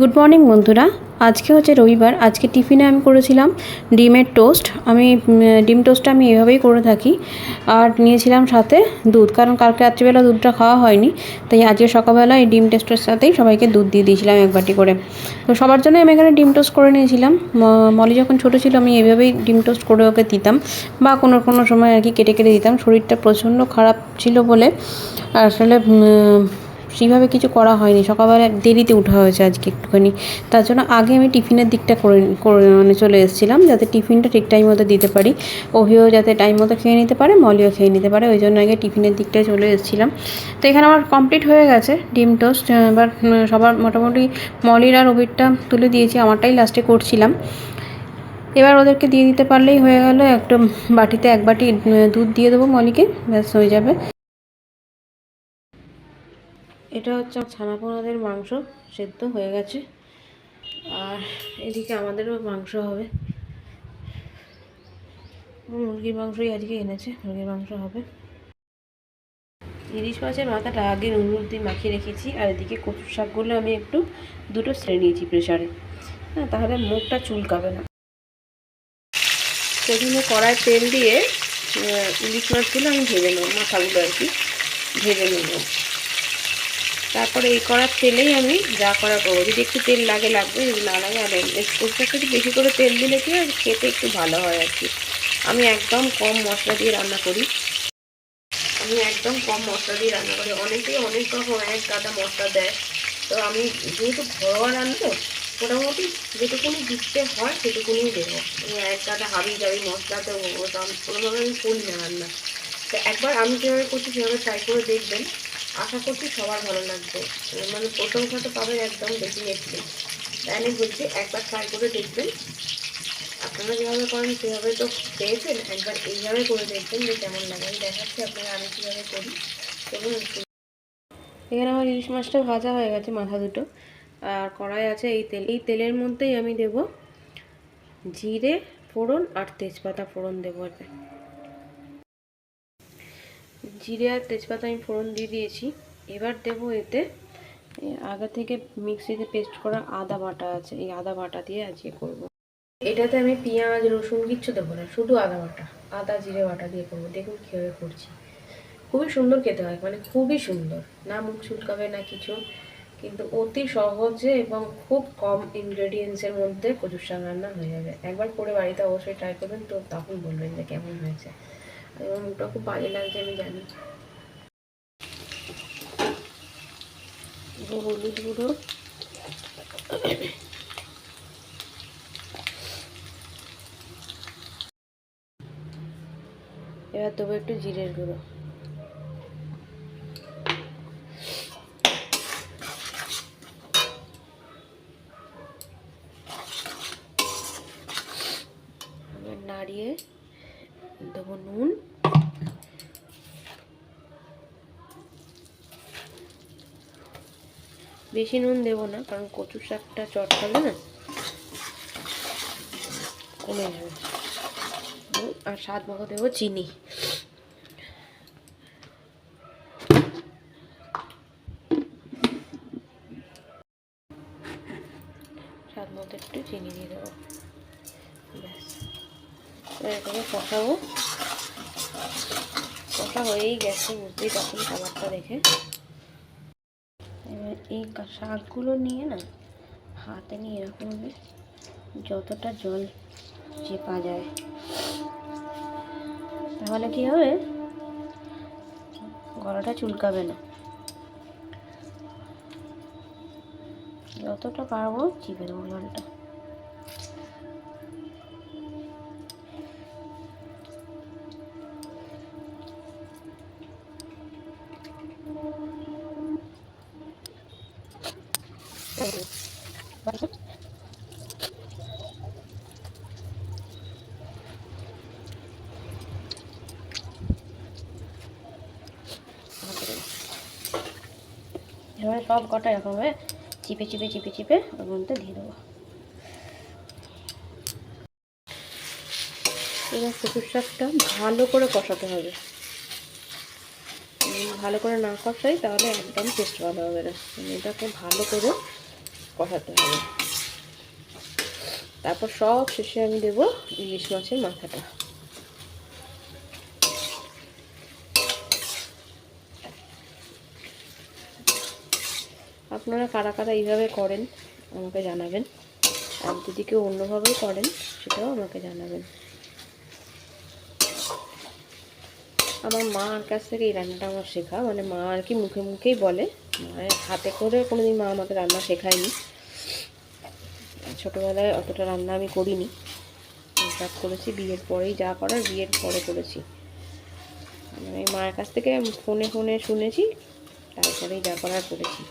Good morning বন্ধুরা। আজকে হচ্ছে রবিবার। আজকে টিফিনে আমি করেছিলাম ডিমের টোস্ট। ডিম টোস্টটা আমি এভাবেই করে থাকি। আর নিয়েছিলাম সাথে দুধ, কারণ কালকে রাত্রিবেলা দুধটা খাওয়া হয়নি, তাই আজকে সকালবেলা এই ডিম টোস্টের সাথেই সবাইকে দুধ দিয়ে দিয়েছিলাম এক বাটি করে। তো সবার জন্য আমি এখানে ডিম টোস্ট করে নিয়েছিলাম। মলি যখন ছোটো ছিল আমি এভাবেই ডিম টোস্ট করে ওকে দিতাম, বা কোনো কোনো সময় আর কি কেটে কেটে দিতাম। শরীরটা প্রচণ্ড খারাপ ছিল বলে আসলে সেইভাবে কিছু করা হয়নি। সকালবেলা দেরিতে ওঠা হয়েছে আজকে একটুখানি, তার জন্য আগে আমি টিফিনের দিকটা করে চলে এসেছিলাম, যাতে টিফিনটা ঠিক টাইম মতো দিতে পারি। অভিও যাতে টাইম মতো খেয়ে নিতে পারে, মলিও খেয়ে নিতে পারে, ওই জন্য আগে টিফিনের দিকটায় চলে এসেছিলাম। তো এখানে আমার কমপ্লিট হয়ে গেছে ডিম টোস্ট। এবার সবার মোটামুটি মলির আর অভিরটা তুলে দিয়েছি, আমারটাই লাস্টে করছিলাম। এবার ওদেরকে দিয়ে দিতে পারলেই হয়ে গেল। একটা বাটিতে এক বাটি দুধ দিয়ে দেবো মলিকে, ব্যাস হয়ে যাবে। এটা হচ্ছে ছানাপোনাদের মাংস, সেদ্ধ হয়ে গেছে। আর এদিকে আমাদেরও মাংস হবে, মুরগির মাংসই আজকে এনেছে, মুরগির মাংস হবে। ইলিশ মাছের মাথাটা আগে নুন দিয়ে মাখিয়ে রেখেছি, আর এদিকে কচুর শাকগুলো আমি দুটো ছেড়ে নিয়েছি প্রেশারে, হ্যাঁ, তাহলে মুখটা চুলকাবে না। প্রথমে কড়ায় তেল দিয়ে ইলিশ মাছগুলো আমি ভেজে নেবো, মাথাগুলো আর কি ভেজে নেবো। তারপরে এই করার তেলেই আমি যা করা করবো। যদি একটু তেল লাগবে, যদি না লাগে আর কচুটা একটু বেশি করে তেল দিলে কি আর খেতে একটু ভালো হয় আর কি। আমি একদম কম মশলা দিয়ে রান্না করি। অনেকেই অনেক রকম এক গাদা মশলা দেয়। তো আমি যেহেতু ঘরোয়া রান্না, মোটামুটি যেটুকুনি দিতে হয় সেটুকুনি দেবো। এক গাদা হাবি জাবি মশলাতে কোনোভাবে আমি করি না রান্না। তো একবার আমি যেভাবে করছি সেভাবে ট্রাই করে দেখবেন, আশা করছি সবার ভালো লাগবে। মানে প্রশংসা তো পাবেন একদম ডেফিনেটলি। তাই আমি বলছি একবার ট্রাই করে দেখবেন। আপনারা যেভাবে করেন সেভাবে তো পেয়েছেন, একবার এইভাবে করে দেখবেন যে কেমন লাগে। আমি দেখাচ্ছি আপনারা আমি কীভাবে করি। এবং এখানে আমার ইলিশ মাছটা ভাজা হয়ে গেছে, মাথা দুটো। আর কড়াই আছে এই তেলের মধ্যেই আমি দেব জিরে ফোড়ন আর তেজপাতা ফোড়ন দেবো। জিরে আর তেজপাতা আমি ফোড়ন দিয়ে দিয়েছি। এবার দেবো এতে আগে থেকে মিক্সিতে পেস্ট করা আদা বাটা আছে, এই আদা বাটা দিয়ে আজকে করবো। এটাতে আমি পেঁয়াজ রসুন কিচ্ছু দেবো না, শুধু আদা বাটা, আদা জিরে বাটা দিয়ে করবো। দেখুন কীভাবে করছি, খুবই সুন্দর খেতে হয়, মানে খুবই সুন্দর, না মুখ চুলকাবে না কিছু, কিন্তু অতি সহজে এবং খুব কম ইনগ্রেডিয়েন্টসের মধ্যে কচুর শাক রান্না হয়ে যাবে। একবার করে বাড়িতে অবশ্যই ট্রাই করবেন, তো তখন বলবেন যে কেমন হয়েছে। এবং মুখটা খুব বাজে লাগছে আমি জানি। হলুদ গুঁড়ো, এবার দেবো একটু জিরের গুঁড়ো, নাড়িয়ে দেবো নুন, বেশি নুন দেবো না, কারণ কচুর শাকটা চটকাবে না, কমে যাবে। আর স্বাদ মতো দেবো চিনি। স্বাদ মতো একটু চিনি দিয়ে দেবো, ব্যাস। এটাকে কষাবো, কষা হয়েই গেছে, বুঝতেই পারছেন খাবারটা দেখে। এবার এই শাকগুলো নিয়ে না হাতে নিয়ে এরকমভাবে যতটা জল চেপা যায়, তাহলে কী হবে, গলাটা চুলকাবে না। যতটা পারবো চিপে দেবো জলটা। এবারে সব কটা এরকমভাবে চিপে চিপে চিপে চিপে ওর মধ্যে দিয়ে দেবো। এবার কচুর শাকটা ভালো করে কষাতে হবে, ভালো করে না কষাই তাহলে একদম টেস্ট ভালো হবে না। এটাকে ভালো করে কষাতে হবে। তারপর সব শেষে আমি দেবো ইলিশ মাছের মাথাটা। আপনারা কারা কারা এইভাবে করেন আমাকে জানাবেন, আর যদি কেউ অন্যভাবেও করেন সেটাও আমাকে জানাবেন। আমার মার কাছ থেকে এই রান্নাটা আমার শেখা, মানে মা আর কি মুখে মুখেই বলে, মায়ের হাতে করে কোনোদিন মা আমাকে রান্না শেখায়নি। ছোটোবেলায় অতটা রান্না আমি করিনি, যা করেছি বিয়ের পরেই, যা করার বিয়ের পরে করেছি। আমি মায়ের কাছ থেকে ফোনে ফোনে শুনেছি, তারপরেই যা করার করেছি।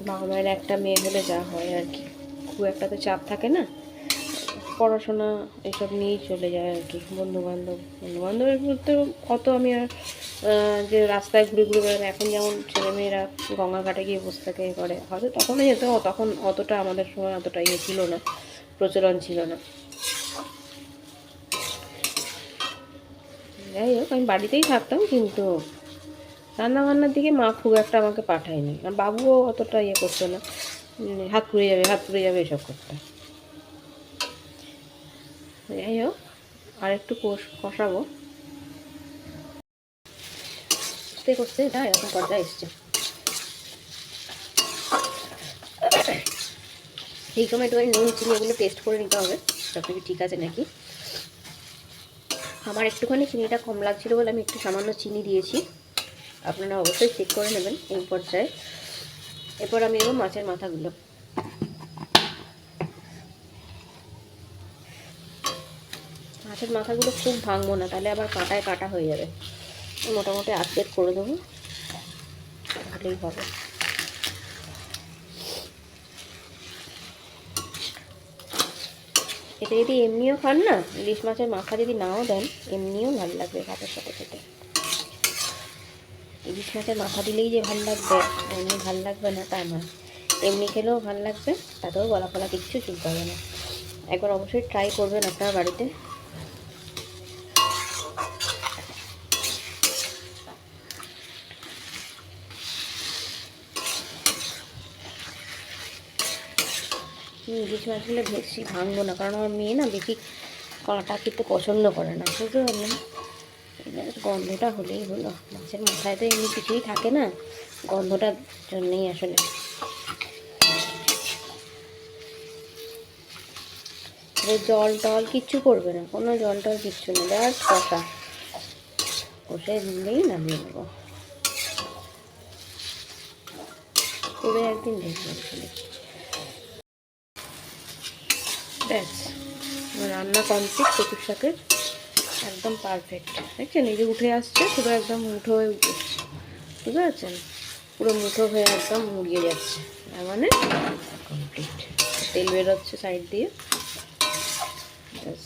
বাবা মায়ের একটা মেয়ে হলে যা হয় আর কি, খুব একটা তো চাপ থাকে না, পড়াশোনা এসব নিয়েই চলে যায় আর কি। বন্ধুবান্ধবের বলতে কত আমি আর যে রাস্তায় ঘুরে ঘুরে বেড়ানো, এখন যেমন ছেলেমেয়েরা গঙ্গাঘাটে গিয়ে বসে থাকে করে, হয়তো তখনই যেত, তখন অতটা আমাদের সময় অতটা ইয়ে ছিল না, প্রচলন ছিল না। যাই হোক, আমি বাড়িতেই থাকতাম, কিন্তু রান্নাবান্নার দিকে মা খুব একটা আমাকে পাঠায়নি, আর বাবুও অতটা ইয়ে করতো না, হাত পুড়ে যাবে এসব করতে। যাই হোক, আর একটু কষাবো, করতে করতে এটা এরকম পর্যায়ে এসছে। এই সময় একটু নুন চিনি এগুলো টেস্ট করে নিতে হবে সব কিছু ঠিক আছে নাকি। আমার একটুখানি চিনিটা কম লাগছিলো বলে আমি একটু সামান্য চিনি দিয়েছি, আপনারা অবশ্যই চেক করে নেবেন এই পর্যায়ে। এরপর আমি দেবো মাছের মাথাগুলো। মাছের মাথাগুলো খুব ভাঙবো না, তাহলে আবার কাঁটায় কাটা হয়ে যাবে, মোটামুটি আর্ধেক করে দেবো, ভালোই হবে। এটা যদি এমনিও খান না, ইলিশ মাছের মাথা যদি নাও দেন, এমনিও ভালো লাগবে ভাতের সাথে খেতে। ইলিশ মাছের মাথা দিলেই যে ভালো লাগবে, এমনি ভালো লাগবে না তা নয়, এমনি খেলেও ভালো লাগবে, তাতেও গলা ফলা কিচ্ছু চুলতে হবে না। একবার অবশ্যই ট্রাই করবেন আপনার বাড়িতে। ইলিশ মাছগুলো বেশি ভাঙবো না, কারণ আমার মেয়ে না বেশি কাঁটা খেতে পছন্দ করে না, বুঝতে পারলেন। গন্ধটা হলেই হলো, মাছের মাথায় তো এমনি কিছুই থাকে না, গন্ধটার জন্যেই আসলে। জল টল কিচ্ছু করবে না, কোনো জল টল কিচ্ছু না, জাস্ট কষে দিলেই নামিয়ে নেবো। করে একদিন দেখবেন আসলে। ব্যাস, রান্না কমপ্লিট, কচুর শাকের একদম পারফেক্ট। দেখছেন, এই যে উঠে আসছে, পুরো একদম মুঠো হয়ে উঠেছে, বুঝতে পারছেন, পুরো মুঠো হয়ে একদম মুড়িয়ে যাচ্ছে, তার মানে কমপ্লিট। তেল বেরোচ্ছে সাইড দিয়ে। ব্যাস,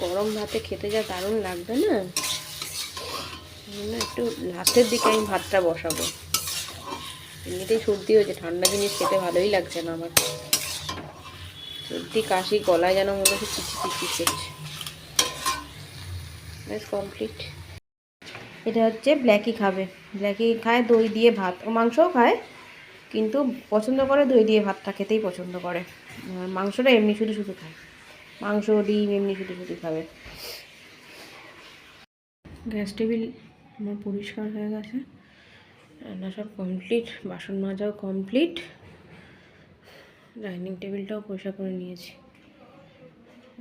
গরম ভাতে খেতে যা দারুণ লাগবে না, একটু লাস্টের দিকে আমি ভাতটা বসাবো। এমনিতেই সর্দি হয়েছে, ঠান্ডা জিনিস খেতে ভালোই লাগছে না আমার, সর্দি কাশি, গলায় যেন মনে হচ্ছে চিচি করছে। ব্যাস কমপ্লিট। এটা হচ্ছে ব্ল্যাকি খাবে, ব্ল্যাকি খায় দই দিয়ে ভাত, ও মাংসও খায়, কিন্তু পছন্দ করে দই দিয়ে ভাতটা খেতেই পছন্দ করে। মাংসটা এমনি শুধু শুধু খায়, মাংস ডিম এমনি শুধু শুধু খাবে। গ্যাস টেবিল আমার পরিষ্কার হয়ে গেছে, রান্না সব কমপ্লিট, বাসন মাজাও কমপ্লিট, ডাইনিং টেবিলটাও পরিষ্কার করে নিয়েছি।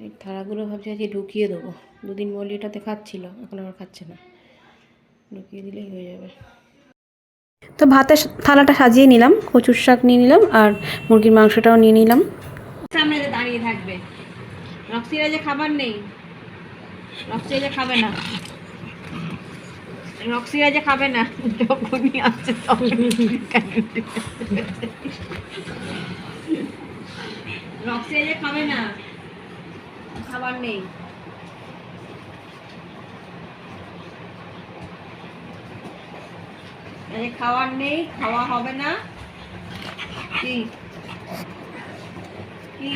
এই থালাগুলো ভাবছি আজকে ঢুকিয়ে দেবো, দুদিন বলি এটাতে খাচ্ছিল, এখন আবার খাচ্ছে না, ঢুকিয়ে দিলেই হয়ে যাবে। তো ভাতের থালাটা সাজিয়ে নিলাম, কচুর শাক নিয়ে নিলাম, আর মুরগির মাংসটাও নিয়ে নিলাম। সামনে দাঁড়িয়ে থাকবে, রক্সিরা যে খাবার নেই, রক্সিরা যে খাবে না, রক্সিরা যে খাবে না, যখনই আসছে রক্সিরা যে খাবে না, খাবার নেই। এই খাওয়ার নেই, খাওয়া হবে না। কি কি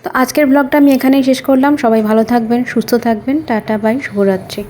তো আজকের ব্লগটা আমি এখানেই শেষ করলাম। সবাই ভালো থাকবেন, সুস্থ থাকবেন। টাটা বাই, শুভরাত্রি।